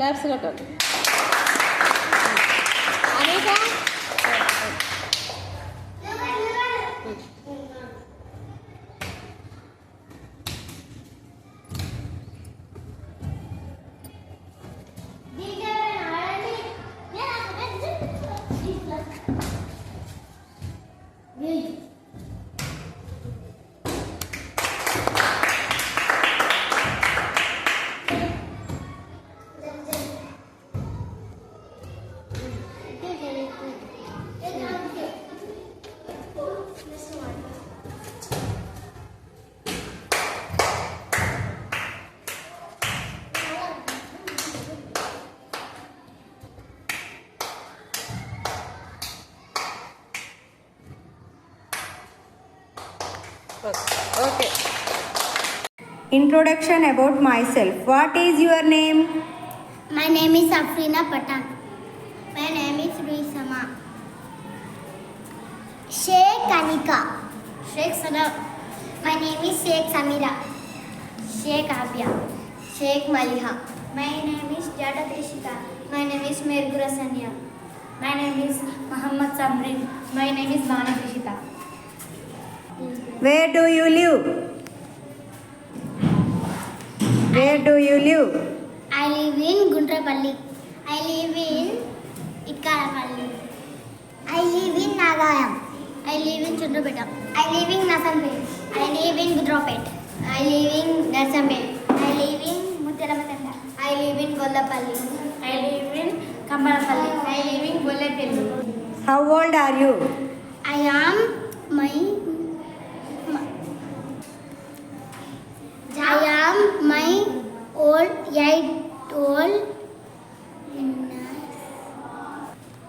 Claps కొట్టాలి. అనేక Okay. Introduction about myself. What is your name? My name is Afrina Patan. My name is Ruisama. Sheikh Anika. Sheikh Sana. My name is Sheikh Samira. Sheikh Abia. Sheikh Maliha. My name is Jada Trishita. My name is Mergura Sanya. My name is Muhammad Samrin. My name is Bana Trishita. Where do you live? Where do you live? I live in Guntrapalli. I live in Ikkarapalli. I live in Nagayam. I live in Chandrapeta. I live in Nasanpet. I live in Budropet. I live in Narsampet. I live in Muttiramatanda. I live in Gollapalli. I live in Kambalapalli. I live in Gollepelli. How old are you? I am my old 8 old.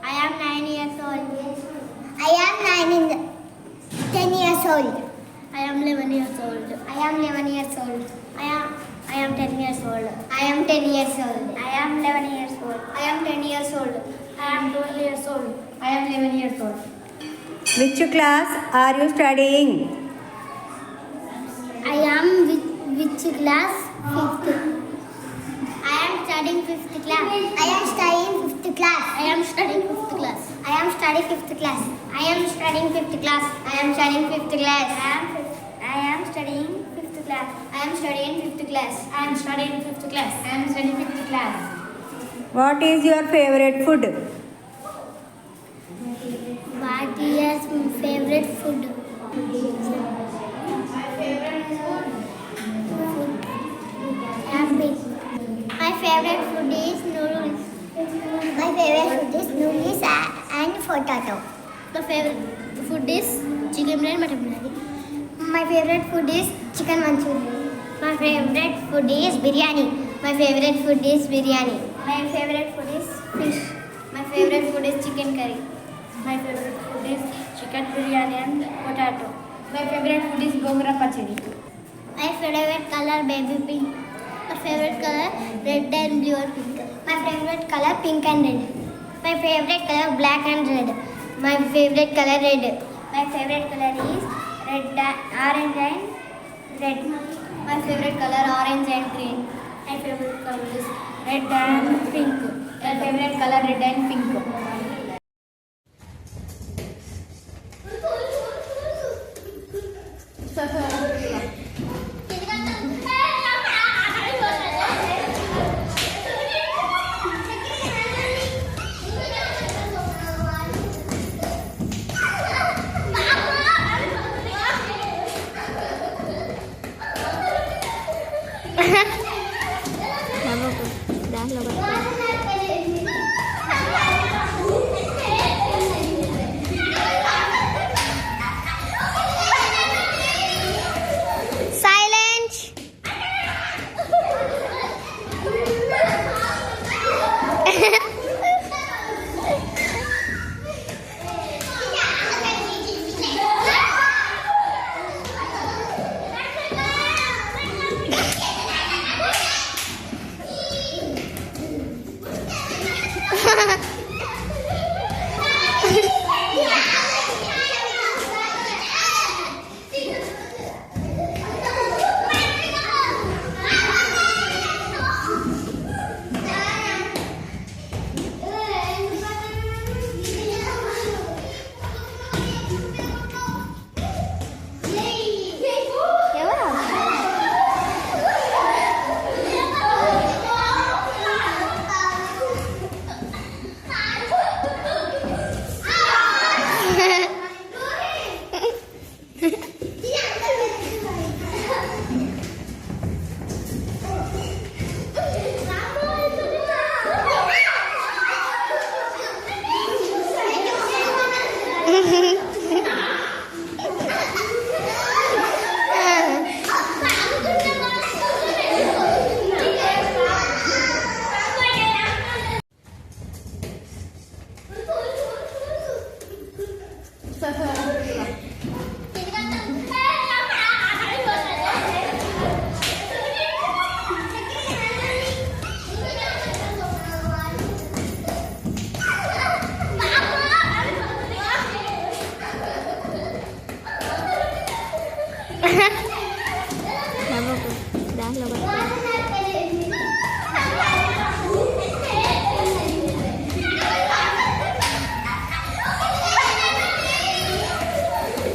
I am 9 years old. I am 10 years old. I am 11 years old. I am 11 years old. I am 10 years old. I am 10 years old. I am 11 years old. I am 10 years old. I am 12 years old. I am 11 years old. Which class are you studying? I am which class? 5th. I am studying 5th class. I am studying 5th class. I am studying 5th class. I am studying 5th class. I am studying 5th class. I am studying 5th class. I am studying 5th class. I am studying 5th class. I am studying 5th class. I am studying 5th class. What is your favorite food? What is my favorite food? My favorite food is noodles. My favorite food is noodles and potato. My favorite food is chicken biryani, mutton biryani. My favorite food is chicken manchurian. My favorite food is biryani. My favorite food is biryani. My favorite food is fish. My favorite food is chicken curry. My favorite food is chicken biryani and potato. My favorite food is gongura pachadi. My favorite color baby pink. My favorite color red and blue and pink. My favorite color pink and red. My favorite color black and red. My favorite color red. My favorite color is orange and red. My favorite color orange and green. My favorite color is red and pink. My favorite color red and pink.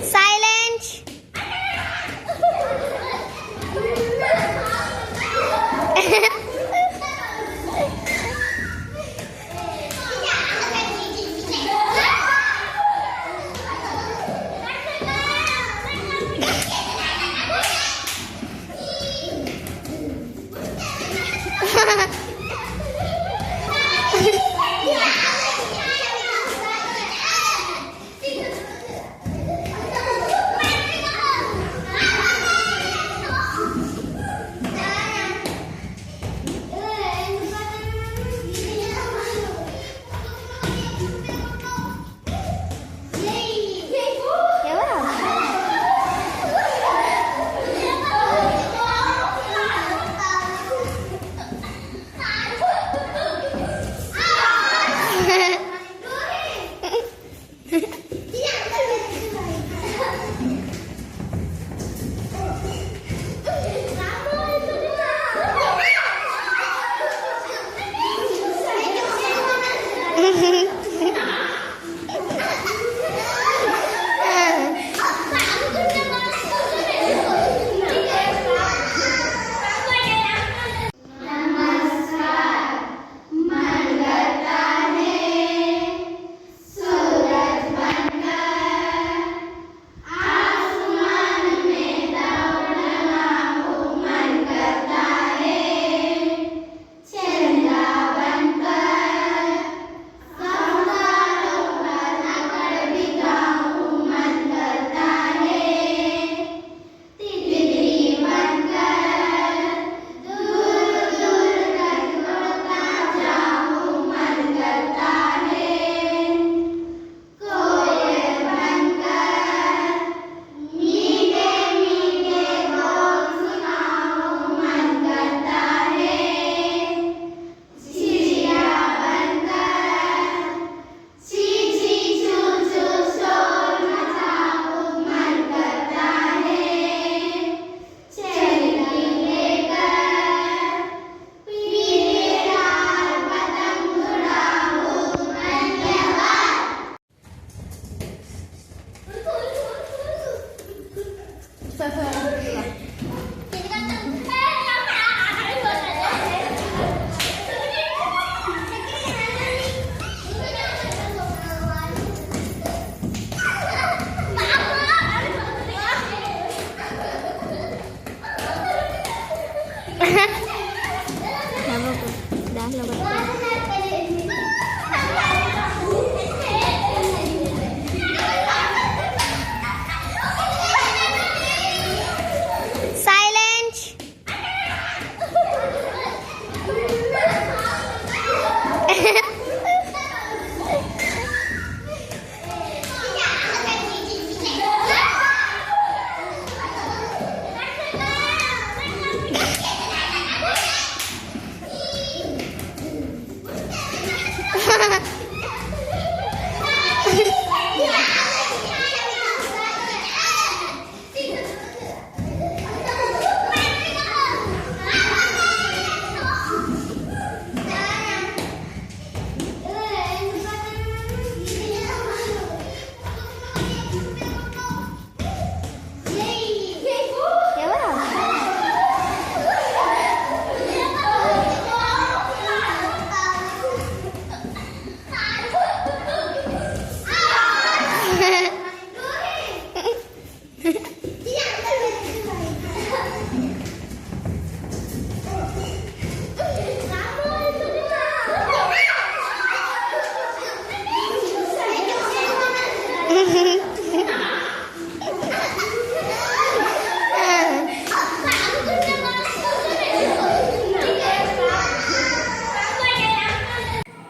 Silence. Silence.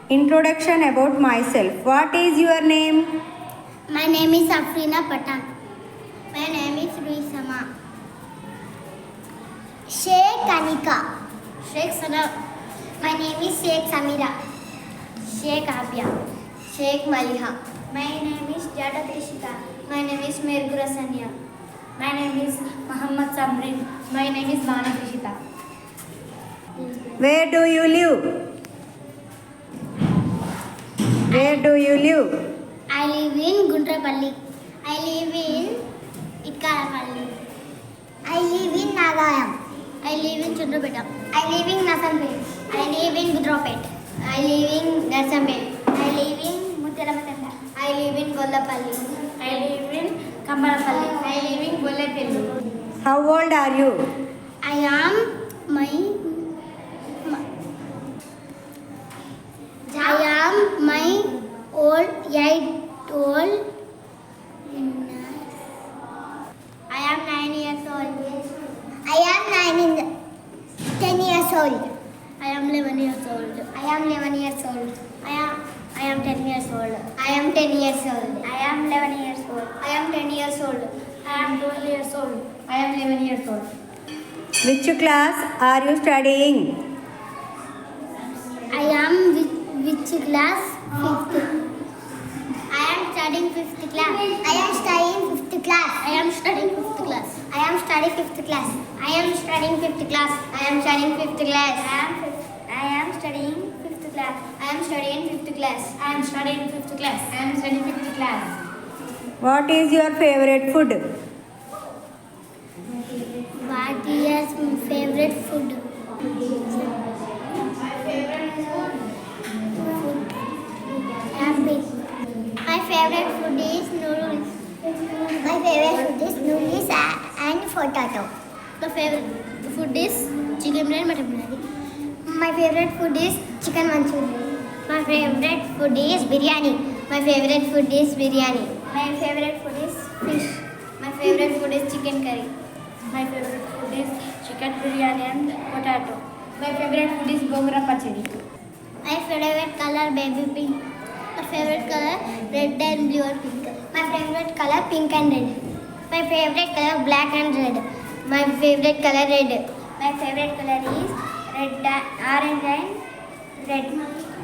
Introduction about myself. What is your name? My name is Afrina Patan. My name is Ruisama. Sheikh Anika. Sheikh Sana. My name is Sheikh Samira. Sheikh Abia. Sheikh Maliha. My name is Jada Trishika. My name is Mergura Sanya. My name is Muhammad Samrin. My name is Bana Krishita. Where do you live? Where do you live? I live in Guntrapalli. I live in Ikkarapalli. I live in Nagayam. I live in Chandrapeta. I live in Nasanpet. I live in Budropet. I live in Narsampet. I live in Muttiramatanda. I live in Gollapalli. I live in Kambarapalli. I live in Gollepelli. How old are you? I am my old 8 old. I am 9 years old. I am 10 years old. I am 11 years old. I am 11 years old. I am 10 years old. I am 10 years old. I am 11 years old. I am 10 years old. I am 12 years old. I am 11 years old. Which class are you studying? I am which class? 5th. I am studying 5th class. I am studying 5th class. I am studying 5th class. I am studying 5th class. I am studying 5th class. I am studying 5th class. I am studying 5th class. I am studying 5th class. I am studying 5th class. I am studying 5th class. What is your favorite food? What is my favorite food? Apple. My favorite food is noodles. My favorite food is noodles and potato. The favorite food is chicken biryani, mutton biryani. My favorite food is chicken manchurian. My favorite food is biryani. My favorite food is biryani. My favorite food is fish. My favorite food is chicken curry. My favorite food is chicken biryani and potato. My favorite food is gongura pachadi. My favorite color baby pink. My favorite color red and blue or pink. My favorite color pink and red. My favorite color black and red. My favorite color red. My favorite color is orange and red.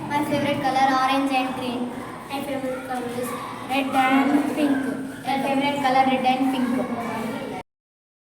My favorite color orange and green. My favorite color is red and pink. My favorite color red and pink.